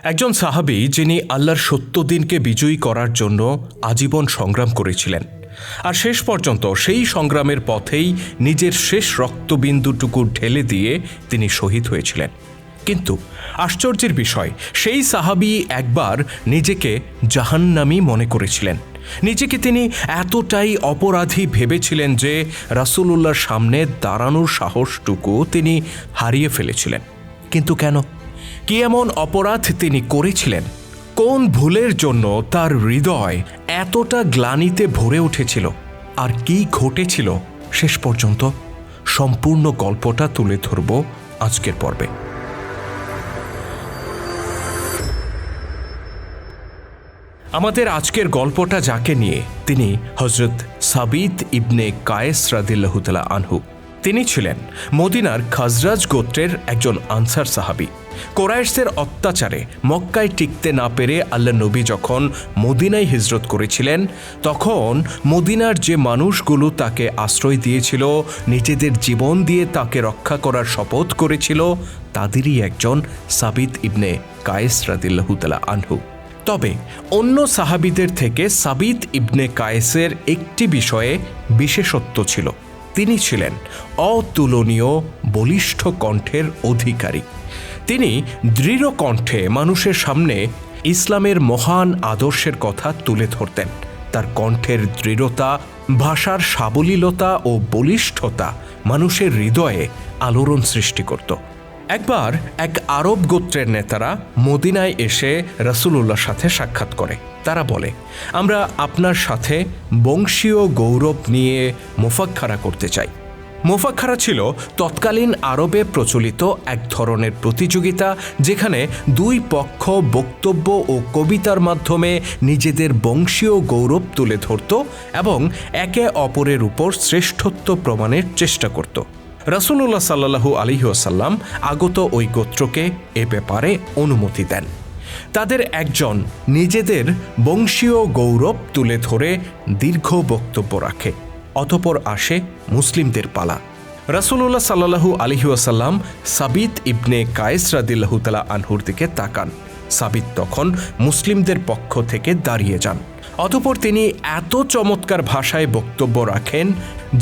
একজন সাহাবী যিনি আল্লাহর সত্য দিনকে বিজয়ী করার জন্য আজীবন সংগ্রাম করেছিলেন, আর শেষ পর্যন্ত সেই সংগ্রামের পথেই নিজের শেষ রক্তবিন্দুটুকু ঢেলে দিয়ে তিনি শহীদ হয়েছিলেন। কিন্তু আশ্চর্যের বিষয়, সেই সাহাবী একবার নিজেকে জাহান্নামী মনে করেছিলেন। নিজেকে তিনি এতটাই অপরাধী ভেবেছিলেন যে রাসূলুল্লাহর সামনে দাঁড়ানোর সাহসটুকু তিনি হারিয়ে ফেলেছিলেন। কিন্তু কেন? কি এমন অপরাধ তিনি করেছিলেন? কোন ভুলের জন্য তার হৃদয় এতটা গ্লানিতে ভরে উঠেছিল? আর কি ঘটেছিল শেষ পর্যন্ত? সম্পূর্ণ গল্পটা তুলে ধরব আজকের পর্বে। আমাদের আজকের গল্পটা যাকে নিয়ে, তিনি হযরত সাবিত ইবনে কায়েস রাদিয়াল্লাহু তাআলা আনহু। তিনি ছিলেন মদিনার খাজরাজ গোত্রের একজন আনসার সাহাবী। কোরাইশদের অত্যাচারে মক্কায় টিকতে না পেরে আল্লাহ নবী যখন মদিনায় হিজরত করেছিলেন, তখন মদিনার যে মানুষগুলো তাকে আশ্রয় দিয়েছিল, নিজেদের জীবন দিয়ে তাকে রক্ষা করার শপথ করেছিল, তাদেরই একজন সাবিত ইবনে কায়েস রাদিয়াল্লাহু তাআলা আনহু। তবে অন্য সাহাবীদের থেকে সাবিত ইবনে কায়েসের একটি বিষয়ে বিশেষত্ব ছিল। তিনি ছিলেন অতুলনীয় বলিষ্ঠ কণ্ঠের অধিকারী। তিনি দৃঢ় কণ্ঠে মানুষের সামনে ইসলামের মহান আদর্শের কথা তুলে ধরতেন। তার কণ্ঠের দৃঢ়তা, ভাষার সাবলীলতা ও বলিষ্ঠতা মানুষের হৃদয়ে আলোড়ন সৃষ্টি করত। একবার এক আরব গোত্রের নেতারা মদিনায় এসে রাসূলুল্লাহর সাথে সাক্ষাৎ করে। তারা বলে, আমরা আপনার সাথে বংশীয় গৌরব নিয়ে মুফাক্কারা করতে চাই। মুফাক্কারা ছিল তৎকালীন আরবে প্রচলিত এক ধরনের প্রতিযোগিতা, যেখানে দুই পক্ষ বক্তব্য ও কবিতার মাধ্যমে নিজেদের বংশীয় গৌরব তুলে ধরত এবং একে অপরের উপর শ্রেষ্ঠত্ব প্রমাণের চেষ্টা করত। রাসূলুল্লাহ সাল্লাল্লাহু আলাইহি ওয়াসাল্লাম আগত ওই গোত্রকে এ ব্যাপারে অনুমতি দেন। তাদের একজন নিজেদের বংশীয় গৌরব তুলে ধরে দীর্ঘ বক্তব্য রাখে। অতঃপর আসে মুসলিমদের পালা। রাসূলুল্লাহ সাল্লাল্লাহু আলাইহি ওয়াসাল্লাম সাবিত ইবনে কায়েস রাদিয়াল্লাহু তাআলা আনহুর দিকে তাকান। সাবিত তখন মুসলিমদের পক্ষ থেকে দাঁড়িয়ে যান। অতঃপর তিনি এত চমৎকার ভাষায় বক্তব্য রাখেন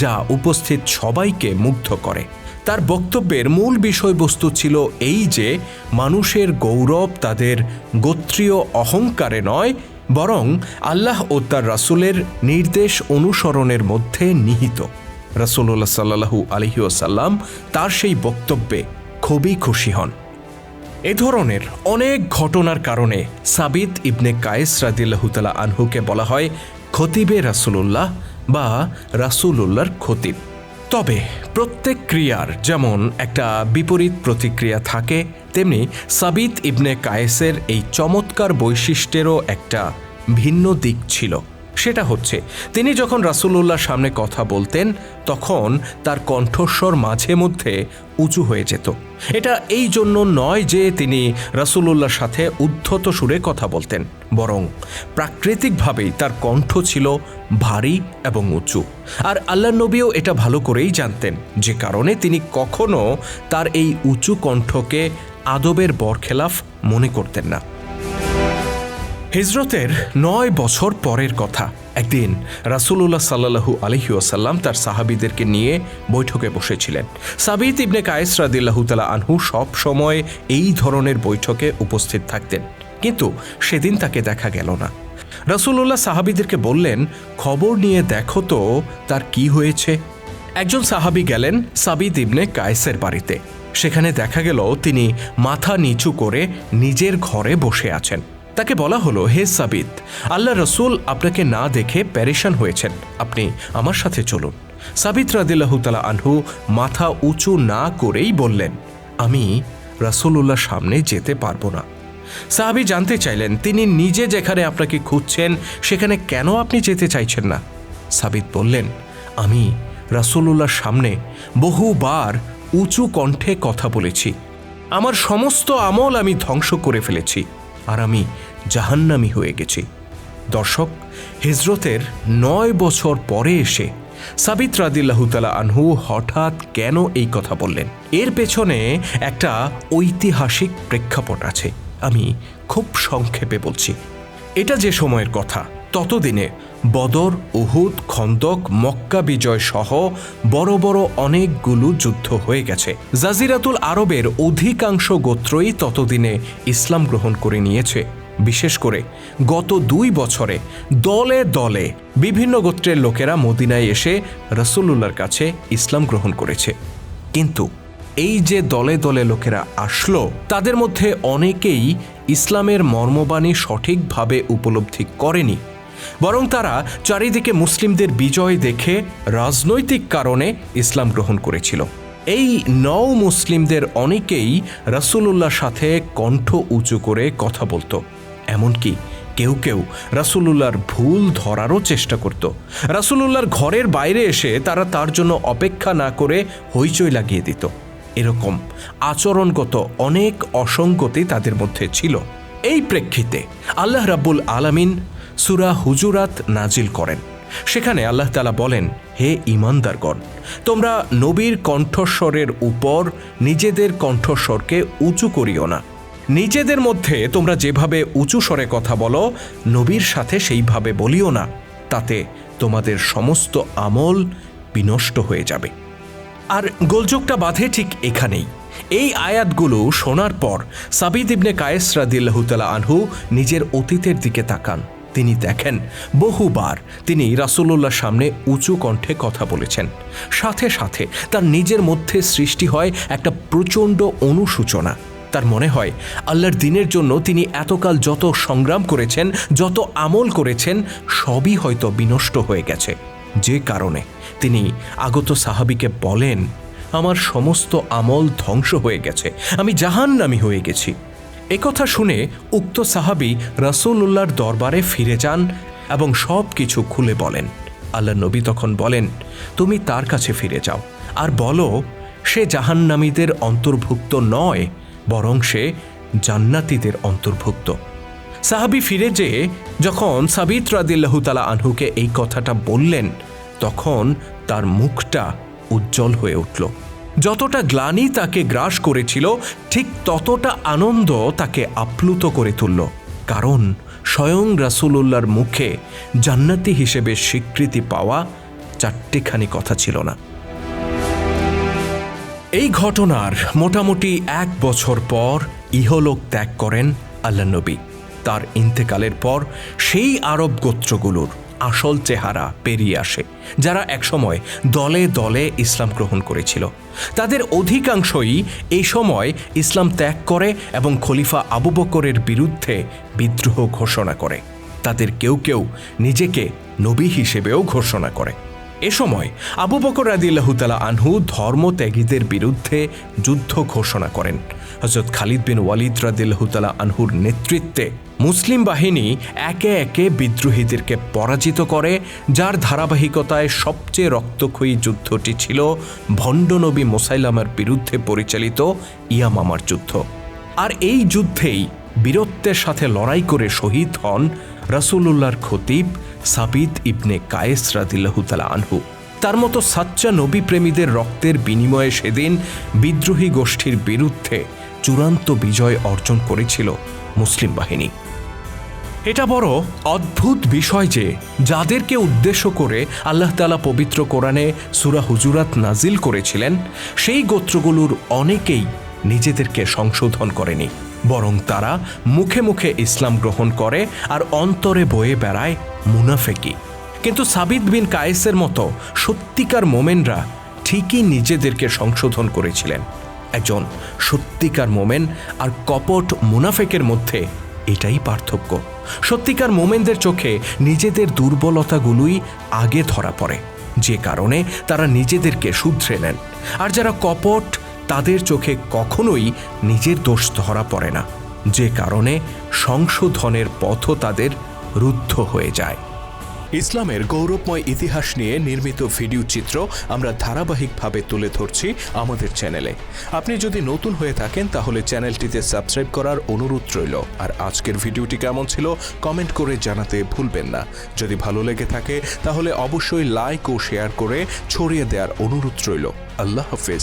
যা উপস্থিত সবাইকে মুগ্ধ করে। তার বক্তব্যের মূল বিষয়বস্তু ছিল এই যে মানুষের গৌরব তাদের গোত্রীয় অহংকারে নয়, বরং আল্লাহ ও তার রাসূলের নির্দেশ অনুসরণের মধ্যে নিহিত। রাসূলুল্লাহ সাল্লাল্লাহু আলাইহি ওয়াসাল্লাম তার সেই বক্তব্যে খুবই খুশি হন। এ ধরনের অনেক ঘটনার কারণে সাবিত ইবনে কায়েস রাদিয়াল্লাহু তাআলা আনহুকে বলা হয় খতিবে রাসূলুল্লাহ বা রাসূলুল্লাহর খতিব। তবে প্রত্যেক ক্রিয়ার যেমন একটা বিপরীত প্রতিক্রিয়া থাকে, তেমনি সাবিত ইবনে কায়েসের এই চমৎকার বৈশিষ্ট্যেরও একটা ভিন্ন দিক ছিল। সেটা হচ্ছে, তিনি যখন রাসূলুল্লাহর সামনে কথা বলতেন তখন তার কণ্ঠস্বর মাঝে মধ্যে উঁচু হয়ে যেত। এটা এই জন্য নয় যে তিনি রাসূলুল্লাহর সাথে উদ্ধত সুরে কথা বলতেন, বরং প্রাকৃতিকভাবেই তার কণ্ঠ ছিল ভারী এবং উঁচু। আর আল্লাহ নবীও এটা ভালো করেই জানতেন, যে কারণে তিনি কখনো তার এই উঁচু কণ্ঠকে আদবের বরখেলাফ মনে করতেন না। হিজরতের ৯ বছর পরের কথা, একদিন রাসূলুল্লাহ সাল্লাল্লাহু আলাইহি ওয়াসাল্লাম তার সাহাবীদেরকে নিয়ে বৈঠকে বসেছিলেন। সাবিত ইবনে কায়েস রাদিয়াল্লাহু তাআলা আনহু সব সময় এই ধরনের বৈঠকে উপস্থিত থাকতেন, কিন্তু সেদিন তাকে দেখা গেল না। রাসূলুল্লাহ সাহাবীদেরকে বললেন, খবর নিয়ে দেখো তো তার কি হয়েছে। একজন সাহাবী গেলেন সাবিত ইবনে কায়েসের বাড়িতে। সেখানে দেখা গেল তিনি মাথা নিচু করে নিজের ঘরে বসে আছেন। তাকে বলা হলো, হে সাবিত, আল্লাহ রাসূল আপনাকে না দেখে পেরেশান হয়েছেন, আপনি আমার সাথে চলুন। সাবিত রাদিয়াল্লাহু তাআলা আনহু মাথা উঁচু না করেই বললেন, আমি রাসূলুল্লাহর সামনে যেতে পারবো না। সাহাবী জানতে চাইলেন, তিনি নিজে যেখানে আপনাকে খুঁজছেন সেখানে কেন আপনি যেতে চাইছেন না? সাবিত বললেন, আমি রাসূলুল্লাহর সামনে বহুবার উঁচু কণ্ঠে কথা বলেছি। আমার সমস্ত আমল আমি ধ্বংস করে ফেলেছি, আর আমি জাহান্নামী হয়ে গেছি। দর্শক, হিজরতের ৯ বছর পরে এসে সাবিত রাদিয়াল্লাহু তাআলা আনহু হঠাৎ কেন এই কথা বললেন? এর পেছনে একটা ঐতিহাসিক প্রেক্ষাপট আছে। আমি খুব সংক্ষেপে বলছি। এটা যে সময়ের কথা, ততদিনে বদর, উহুদ, খন্দক, মক্কা বিজয় সহ বড় বড় অনেকগুলো যুদ্ধ হয়ে গেছে। জাজিরাতুল আরবের অধিকাংশ গোত্রই ততদিনে ইসলাম গ্রহণ করে নিয়েছে। বিশেষ করে গত 2 বছরে দলে দলে বিভিন্ন গোত্রের লোকেরা মদিনায় এসে রাসূলুল্লাহর কাছে ইসলাম গ্রহণ করেছে। কিন্তু এই যে দলে দলে লোকেরা আসলো, তাদের মধ্যে অনেকেই ইসলামের মর্মবাণী সঠিকভাবে উপলব্ধি করেনি, বরং তারা চারিদিকে মুসলিমদের বিজয় দেখে রাজনৈতিক কারণে ইসলাম গ্রহণ করেছিল। এই নও মুসলিমদের অনেকেই রাসূলুল্লাহর সাথে কণ্ঠ উঁচু করে কথা বলতো, এমনকি কেউ কেউ রাসূলুল্লাহর ভুল ধরারও চেষ্টা করত। রাসূলুল্লাহর ঘরের বাইরে এসে তারা তার জন্য অপেক্ষা না করে হইচই লাগিয়ে দিত। এরকম আচরণগত অনেক অসঙ্গতি তাদের মধ্যে ছিল। এই প্রেক্ষিতে আল্লাহ রাব্বুল আলামিন সূরা হুজুরাত নাজিল করেন। সেখানে আল্লাহ তাআলা বলেন, হে ঈমানদারগণ, তোমরা নবীর কণ্ঠস্বরের উপর নিজেদের কণ্ঠস্বরকে উঁচু করিও না। নিজেদের মধ্যে তোমরা যেভাবে উঁচু স্বরে কথা বলো, নবীর সাথে সেইভাবে বলিও না, তাতে তোমাদের সমস্ত আমল বিনষ্ট হয়ে যাবে। আর গোলযোগটা বাঁধে ঠিক এখানেই। এই আয়াতগুলো শোনার পর সাবিত ইবনে কায়েস রাদিয়াল্লাহু তাআলা আনহু নিজের অতীতের দিকে তাকান। তিনি দেখেন বহুবার তিনি রাসূলুল্লাহর সামনে উঁচু কণ্ঠে কথা বলেছেন। সাথে সাথে তার নিজের মধ্যে সৃষ্টি হয় একটা প্রচণ্ড অনুশোচনা। তার মনে হয় আল্লাহর দ্বীনের জন্য তিনি এতকাল যত সংগ্রাম করেছেন, যত আমল করেছেন, সবই হয়তো বিনষ্ট হয়ে গেছে। যে কারণে তিনি আগত সাহাবীকে বলেন, আমার সমস্ত আমল ধ্বংস হয়ে গেছে, আমি জাহান্নামী হয়ে গেছি। একথা শুনে উক্ত সাহাবী রাসূলুল্লাহর দরবারে ফিরে যান এবং সব কিছু খুলে বলেন। আল্লাহ নবী তখন বলেন, তুমি তার কাছে ফিরে যাও আর বলো সে জাহান্নামীদের অন্তর্ভুক্ত নয়, বরং সে জান্নাতীদের অন্তর্ভুক্ত। সাহাবী ফিরে যেয়ে যখন সাবিত রাদিয়াল্লাহু তাআলা আনহুকে এই কথাটা বললেন, তখন তার মুখটা উজ্জ্বল হয়ে উঠল। যতটা গ্লানি তাকে গ্রাস করেছিল, ঠিক ততটা আনন্দ তাকে আপ্লুত করে তুলল। কারণ স্বয়ং রাসূলুল্লাহর মুখে জান্নাতি হিসেবে স্বীকৃতি পাওয়া 4টেখানি কথা ছিল না। এই ঘটনার মোটামুটি 1 বছর পর ইহলোক ত্যাগ করেন আল্লাহ নবী। তার ইন্তেকালের পর সেই আরব গোত্রগুলোর আসল চেহারা বেরিয়ে আসে, যারা একসময় দলে দলে ইসলাম গ্রহণ করেছিল। তাদের অধিকাংশই এই সময় ইসলাম ত্যাগ করে এবং খলিফা আবু বকরের বিরুদ্ধে বিদ্রোহ ঘোষণা করে। তাদের কেউ কেউ নিজেকে নবী হিসেবেও ঘোষণা করে। এ সময় আবু বকর রাদিয়াল্লাহু তাআলা আনহু ধর্মত্যাগীদের বিরুদ্ধে যুদ্ধ ঘোষণা করেন। হযরত খালিদ বিন ওয়ালিদ রাদিয়াল্লাহু তাআলা আনহুর নেতৃত্বে মুসলিম বাহিনী একে একে বিদ্রোহীদেরকে পরাজিত করে, যার ধারাবাহিকতায় সবচেয়ে রক্তক্ষয়ী যুদ্ধটি ছিল ভণ্ড নবী মুসাইলামার বিরুদ্ধে পরিচালিত ইয়ামামার যুদ্ধ। আর এই যুদ্ধেই বীরত্বের সাথে লড়াই করে শহীদ হন রাসূলুল্লাহর খতিব সাবিত ইবনে কায়েস রাদিয়াল্লাহু তাআলা আনহু। তার মতো সাচ্চা নবী প্রেমীদের রক্তের বিনিময়ে সেদিন বিদ্রোহী গোষ্ঠীর বিরুদ্ধে চূড়ান্ত বিজয় অর্জন করেছিল মুসলিম বাহিনী। এটা বড় অদ্ভুত বিষয় যে যাদেরকে উদ্দেশ্য করে আল্লাহ তাআলা পবিত্র কোরআনে সূরা হুজুরাত নাজিল করেছিলেন, সেই গোত্রগুলোর অনেকেই নিজেদেরকে সংশোধন করেনি, বরং তারা মুখে মুখে ইসলাম গ্রহণ করে আর অন্তরে বয়ে বেড়ায় মুনাফেকি। কিন্তু সাবিত বিন কায়েসের মতো সত্যিকার মোমেনরা ঠিকই নিজেদেরকে সংশোধন করেছিলেন। একজন সত্যিকার মোমেন আর কপট মুনাফেকের মধ্যে এটাই পার্থক্য। সত্যিকার মোমেনদের চোখে নিজেদের দুর্বলতাগুলোই আগে ধরা পড়ে, যে কারণে তারা নিজেদেরকে শুধরে নেন। আর যারা কপট, তাদের চোখে কখনোই নিজের দোষ ধরা পড়ে না, যে কারণে সংশোধনের পথও তাদের রুদ্ধ হয়ে যায়। ইসলামের গৌরবময় ইতিহাস নিয়ে নির্মিত ভিডিও চিত্র আমরা ধারাবাহিকভাবে তুলে ধরছি আমাদের চ্যানেলে। আপনি যদি নতুন হয়ে থাকেন তাহলে চ্যানেলটিতে সাবস্ক্রাইব করার অনুরোধ রইল। আর আজকের ভিডিওটি কেমন ছিল কমেন্ট করে জানাতে ভুলবেন না। যদি ভালো লেগে থাকে তাহলে অবশ্যই লাইক ও শেয়ার করে ছড়িয়ে দেওয়ার অনুরোধ রইল। আল্লাহ হাফেজ।